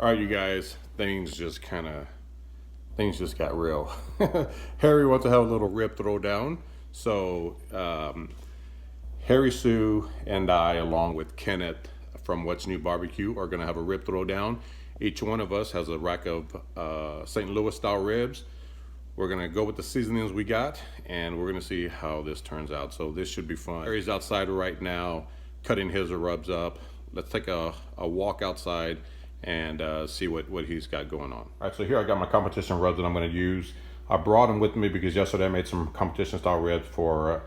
All right, you guys, things just got real. Harry wants to have a little rib throwdown. So Harry Soo and I, along with Kenneth from What's New BBQ, are gonna have a rib throwdown. Each one of us has a rack of St. Louis style ribs. We're gonna go with the seasonings we got, and we're gonna see how this turns out. So this should be fun. Harry's outside right now, cutting his rubs up. Let's take a walk outside and see what he's got going on. All right, so here I got my competition rubs that I'm gonna use. I brought them with me because yesterday I made some competition style ribs for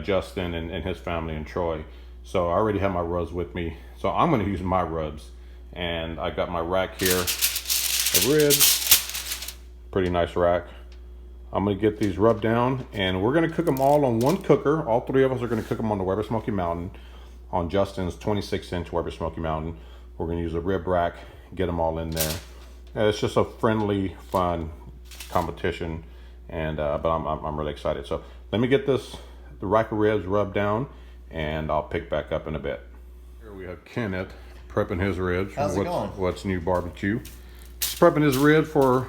Justin and his family and Troy. So I already have my rubs with me. So I'm gonna use my rubs. And I got my rack here of ribs. Pretty nice rack. I'm gonna get these rubbed down and we're gonna cook them all on one cooker. All three of us are gonna cook them on the Weber Smoky Mountain, on Justin's 26-inch Weber Smoky Mountain. We're gonna use a rib rack, get them all in there. It's just a friendly, fun competition, and but I'm really excited. So let me get the rack of ribs rubbed down, and I'll pick back up in a bit. Here we have Kenneth prepping his ribs. How's it going? What's New BBQ. Just prepping his ribs for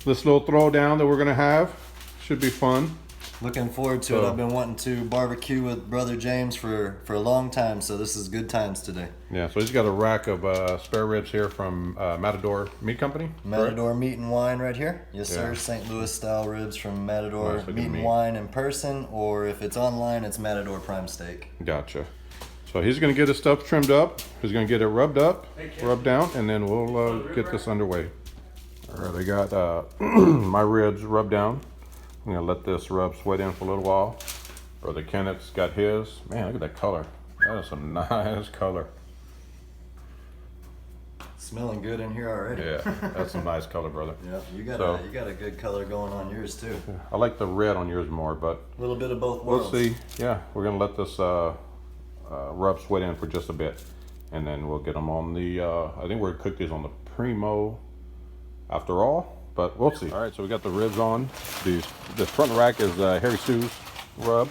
this little throwdown that we're gonna have. Should be fun. Looking forward to it. I've been wanting to barbecue with Brother James for a long time, so this is good times today. Yeah, so he's got a rack of spare ribs here from Matador Meat Company. Matador correct? Meat and Wine right here. Yes, Yeah. sir. St. Louis style ribs from Matador Nice Meat and Wine in person, or if it's online, it's Matador Prime Steak. Gotcha. So he's gonna get his stuff trimmed up. He's gonna get it rubbed up, rubbed down, and then we'll get this underway. All right, I got my ribs rubbed down. I'm gonna let this rub sweat in for a little while. Brother Kenneth's got his. Man, look at that color. That is some nice color. Smelling good in here already. Yeah, that's some nice color, brother. Yeah, you got a good color going on yours too. I like the red on yours more, but A little bit of both worlds. we'll see. Yeah, we're gonna let this rub sweat in for just a bit, and then we'll get them on the. I think we're gonna cook these on the Primo after all, but we'll see. All right, so we got the ribs on. The front rack is Harry Soo's rib.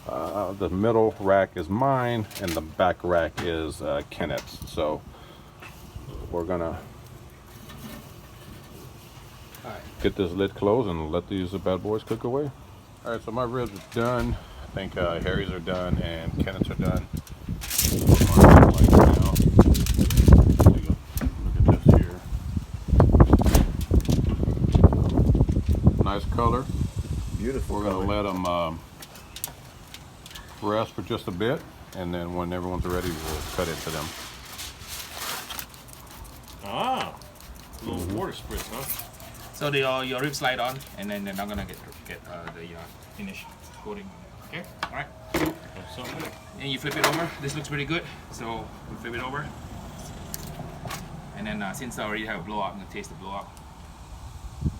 The middle rack is mine, and the back rack is Kenneth's. So we're gonna get this lid closed and let these bad boys cook away. All right, so my ribs are done. I think Harry's are done and Kenneth's are done. Look at this here. Nice color. Beautiful. We're gonna let them rest for just a bit, and then when everyone's ready, we'll cut into them. Ah, a little water spritz, huh? So your ribs slide on, and then I'm gonna get the finish coating. Okay, all right. Something good. And you flip it over. This looks pretty good. So we flip it over, and then since I already have a blowout, I'm gonna taste the blowout.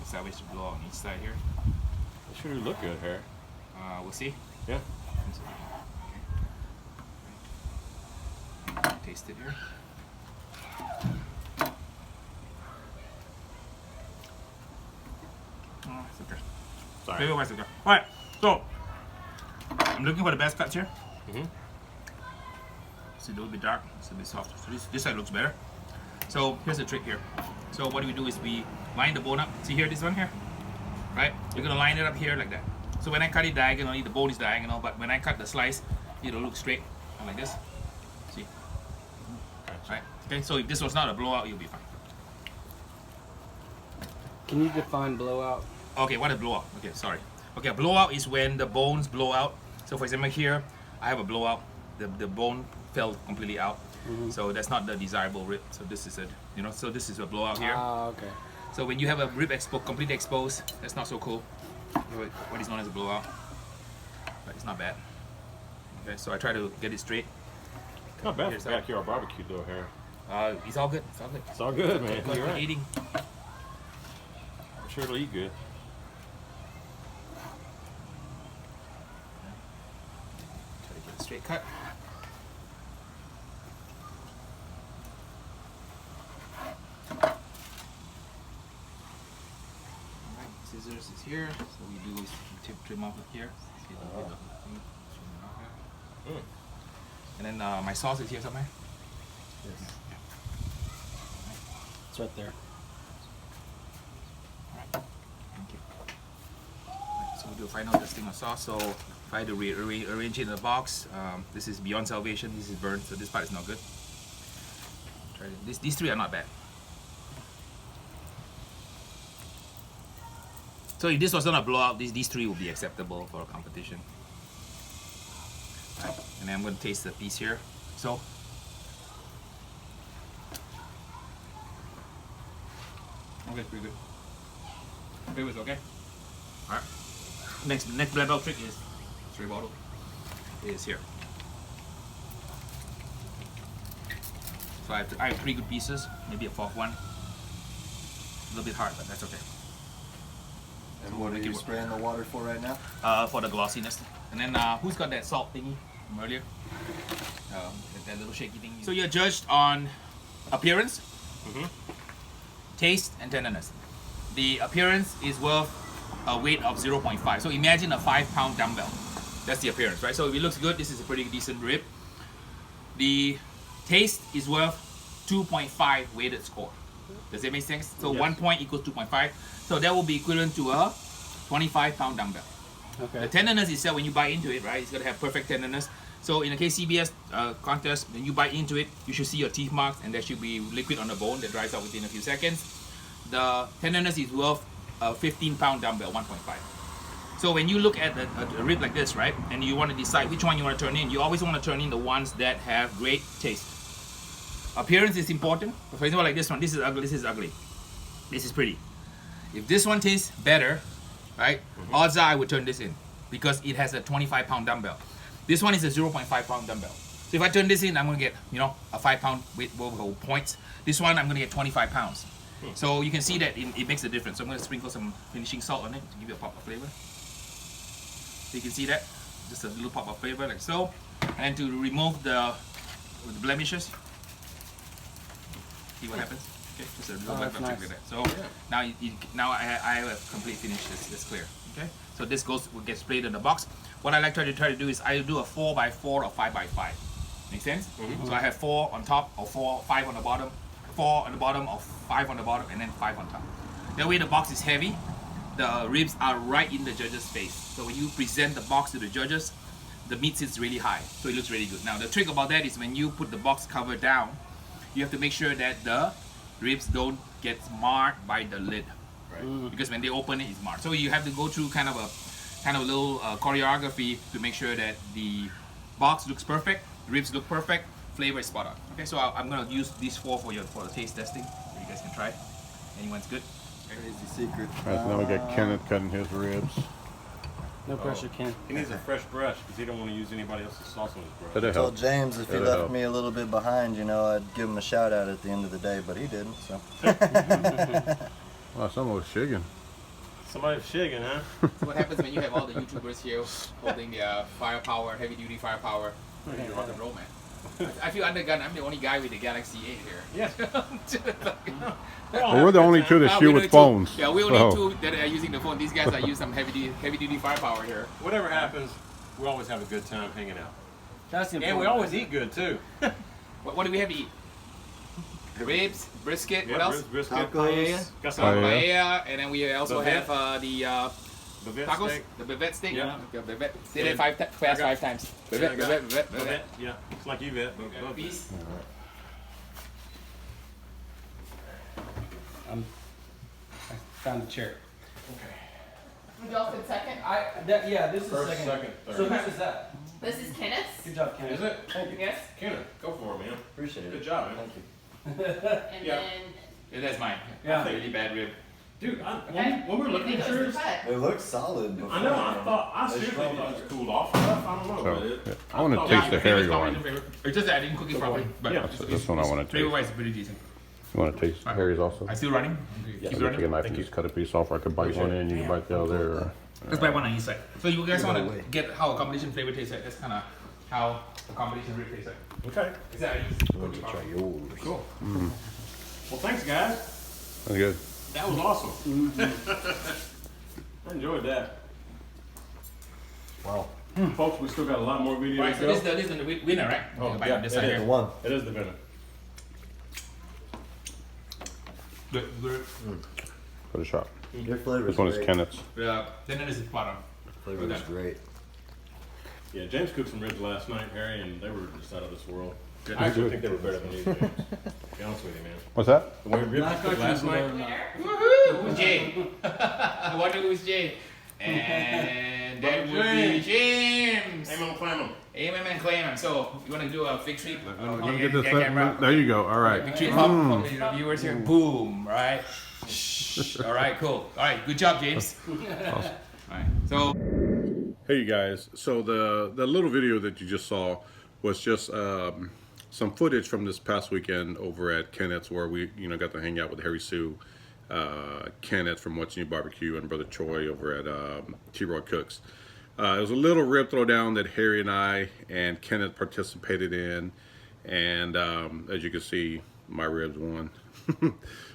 Establish the blowout on each side here. It sure do look good, Harry. We'll see. Yeah. Okay. Taste it here. Oh, it's okay. Sorry. Maybe it's okay. All right. So I'm looking for the best cuts here. Mhm. It's a little bit dark. It's a bit soft. So this side looks better. So here's the trick here. So what we do is we line the bone up. See here, this one here, right? You're gonna line it up here like that. So when I cut it diagonally, the bone is diagonal, but when I cut the slice, it'll look straight, like this. See? Right? Okay. So if this was not a blowout, you'll be fine. Can you define blowout? Okay, what is blowout? Okay, sorry. Okay, a blowout is when the bones blow out. So for example here, I have a blowout. The bone fell completely out. So that's not the desirable rib. So this is so this is a blowout here. Ah, okay. So when you have a rib completely exposed, that's not so cool. What is known as a blowout. But it's not bad. Okay, so I try to get it straight. Not bad Here's for that. backyard barbecue, though, Harry. It's all good. It's all good. It's all good, man. Because You're we're right. eating. I'm sure it'll eat good. Try to get a straight cut. Scissors is here, so we do is trim off here. See the bit of the thing, trim it off here. And then my sauce is here somewhere. Yes. It's right there. Thank you. Alright, so we'll do a final testing of sauce. So if I had to arrange it in the box, this is beyond salvation. This is burnt, so this part is not good. Try it. These three are not bad. So if this was not a blowout, these three will be acceptable for a competition. Right. And then I'm going to taste the piece here. So okay, pretty good. Flavors okay. All right. Next black belt trick is straight bottle. Is here. So I have three good pieces, maybe a fourth one. A little bit hard, but that's okay. And what are you spraying the water for right now? For the glossiness. And then who's got that salt thingy from earlier? That little shaky thing. So you're judged on appearance, taste, and tenderness. The appearance is worth a weight of 0.5. So imagine a 5-pound dumbbell. That's the appearance, right? So if it looks good, this is a pretty decent rib. The taste is worth 2.5 weighted score. Does that make sense? So 1 point equals 2.5. So that will be equivalent to a 25-pound dumbbell. Okay. The tenderness itself, when you bite into it, right, it's gonna have perfect tenderness. So in the KCBS contest, when you bite into it, you should see your teeth marks, and there should be liquid on the bone that dries out within a few seconds. The tenderness is worth a 15-pound dumbbell, 1.5. So when you look at a rib like this, right, and you want to decide which one you want to turn in, you always want to turn in the ones that have great taste. Appearance is important. For example, like this one, this is ugly, this is ugly. This is pretty. If this one tastes better, right, odds are I would turn this in because it has a 25-pound dumbbell. This one is a 0.5-pound dumbbell. So if I turn this in, I'm gonna get, you know, a 5-pound weight over points. This one, I'm gonna get 25 pounds. So you can see that it makes a difference. So I'm gonna sprinkle some finishing salt on it to give you a pop of flavor. So you can see that, just a little pop of flavor like so. And to remove the blemishes, see what happens. Okay, just a little bit nice. like that. So now I have a complete finish. This clear. Okay, so this will get sprayed in the box. What I like to try to do is I do a 4x4 or 5x5. Make sense? So I have 4 on top or 5 on the bottom, 4 on the bottom or 5 on the bottom, and then 5 on top. That way the box is heavy. The ribs are right in the judge's face. So when you present the box to the judges, the meat sits really high, so it looks really good. Now the trick about that is when you put the box cover down, you have to make sure that the ribs don't get marred by the lid, right? Because when they open it, it's marred. So you have to go through kind of a little choreography to make sure that the box looks perfect, ribs look perfect, flavor is spot on. Okay, so I'm gonna use these 4 for the taste testing. So you guys can try. Anyone's good? Crazy secret. All right, so now we got Kenneth cutting his ribs. No pressure, Ken. He needs a fresh brush because he don't want to use anybody else's sauce on his brush. That'll I told help. James if he That'll left help. me a little bit behind, you know, I'd give him a shout out at the end of the day, but he didn't. So Wow, some was shaking. Somebody's shaking, huh? So what happens when you have all the YouTubers here holding their firepower, heavy duty firepower? You rock and roll, man. I feel undergun. I'm the only guy with the Galaxy 8 here. Yeah. Well, we're the only two that Ah, shoot we with only phones. Two, yeah, we only so. 2 that are using the phone. These guys are using some heavy duty firepower here. Whatever happens, we always have a good time hanging out. That's the And we important. always eat good too. What do we have to eat? Ribs, brisket, what else? Brisket. Tacos. Got some Paella. Paella, and then we also Bavette. have the bavette tacos, steak. the bavette steak. Yeah. Okay, bavette. Say that 5 fast 5 times. Yeah, I Bavette, got bavette, bavette, Bavette. bavette. Yeah, it's like you vet. Okay, a piece. I found a chair. Dolphin second. Yeah, this is First, second. second, So third. whose is that? This is Kenneth's. Good job, Ken. Is it? Thank you. Yes. Kenneth, go for it, man. appreciate Good it. job, man. Thank you. And Yeah. then. Yeah, that's mine. Yeah. Really bad rib. Dude, Okay. when we were looking I at think it was yours, the cut. It looks solid. Before, I know, I They seriously strong thought it on was cooled off enough. I don't know. So, but it- yeah, I want to thought- taste the Yeah, hairy Flavor's one. probably the favorite. It's just that I didn't cook it properly. But Yeah. This one I want to taste. flavor-wise, it's pretty decent. You want to taste Harry's also? I still running? I Keep can take a running? knife and just cut a piece off, or I could bite one in, you can bite the other. Or, Let's buy one on each side. So you guys want away. to get how a combination flavor tastes like? That's kind of how a combination rib tastes like. Okay. Is that Try yours. Cool. Well, thanks, guys. that's good. That was awesome. I enjoyed that. Wow. Folks, we still got a lot more videos Right, to so go. this is the winner, right? Oh, Bite yeah, on this it side is here. The one. It is the winner. For the shot. Your flavor This one is great. Kenneth's. Yeah. Then this is bottom. Flavor is great. Yeah, James cooked some ribs last night, Harry, and they were just out of this world. Good. I actually think they were better than you, James. To be honest with you, man. What's that? The way ribs you cooked last night. Winner? Who's Jay? I wonder who's Jay. And that would be James. Aim on clam 'em. Amen and claim him. So you want to do a fig tree? Let me get this thing. There you go. All right. Big tree pop for the viewers here. Boom. Right. Shh. All right. Cool. All right. Good job, James. All right. So. Hey you guys, so the little video that you just saw was just some footage from this past weekend over at Kenneth's, where we got to hang out with Harry Soo, Kenneth from What's New BBQ, and Brother Troy over at T-Roy Cooks. It was a little rib throwdown that Harry and I and Kenneth participated in, and as you can see, my ribs won,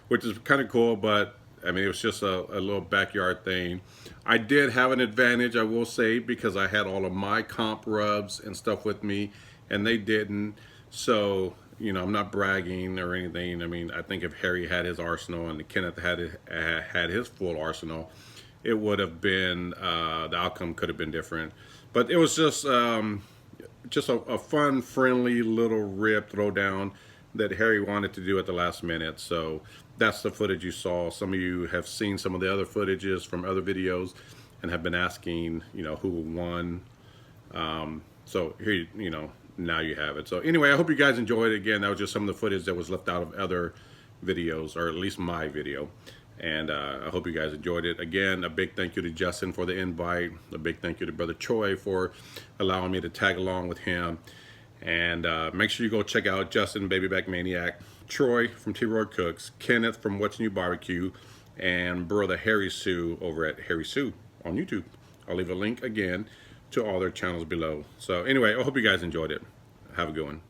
which is kind of cool, but I mean, it was just a little backyard thing. I did have an advantage, I will say, because I had all of my comp rubs and stuff with me, and they didn't. So, I'm not bragging or anything. I mean, I think if Harry had his arsenal and Kenneth had his full arsenal, it would have been, the outcome could have been different. But it was just a fun, friendly little rib throwdown that Harry wanted to do at the last minute. So that's the footage you saw. Some of you have seen some of the other footages from other videos and have been asking, who won. So here, now you have it. So anyway, I hope you guys enjoyed it. Again, that was just some of the footage that was left out of other videos, or at least my video. And I hope you guys enjoyed it. Again, a big thank you to Justin for the invite. A big thank you to Brother Troy for allowing me to tag along with him. And make sure you go check out Justin, Babyback Maniac, Troy from T-Roy Cooks, Kenneth from What's New BBQ, and Brother Harry Soo over at Harry Soo on YouTube. I'll leave a link again to all their channels below. So anyway, I hope you guys enjoyed it. Have a good one.